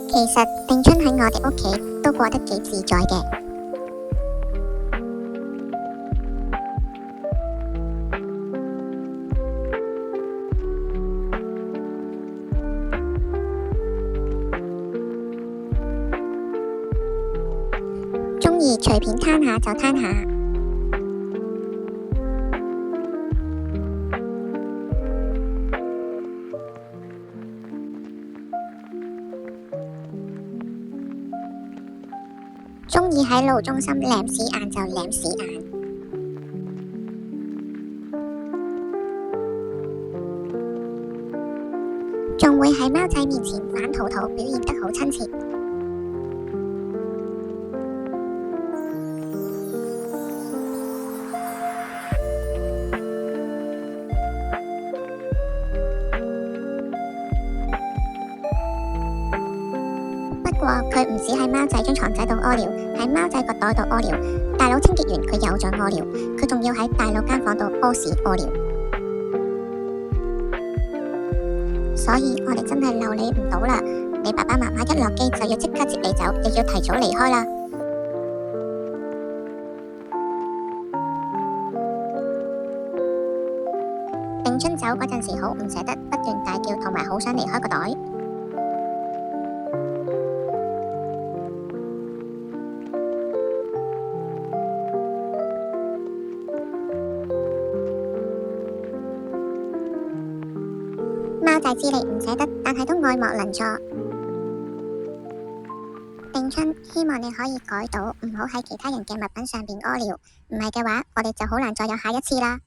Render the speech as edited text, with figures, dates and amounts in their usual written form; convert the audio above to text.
其實定春喺我哋屋企都過得幾自在嘅。鍾意隨便攤下就攤下，鍾意喺路中心舐屎眼就舐屎眼，仲會喺貓仔面前反肚肚，表現得好親切。不過佢唔止喺貓仔張床仔度屙尿，喺貓仔個袋度屙尿。大佬清潔完佢又再屙尿，佢仲要喺大佬間房度屙屎屙尿。所以我哋真係留你唔到啦，你爸爸媽媽一落機就要即刻接你走，又要提早離開啦。定春走嗰陣時好唔捨得，不斷大叫同埋好想離開個袋。貓仔知你唔捨得，但係都愛莫能助。定春，希望你可以改到唔好喺其他人嘅物品上邊屙尿，唔係嘅話，我哋就好難再有下一次啦。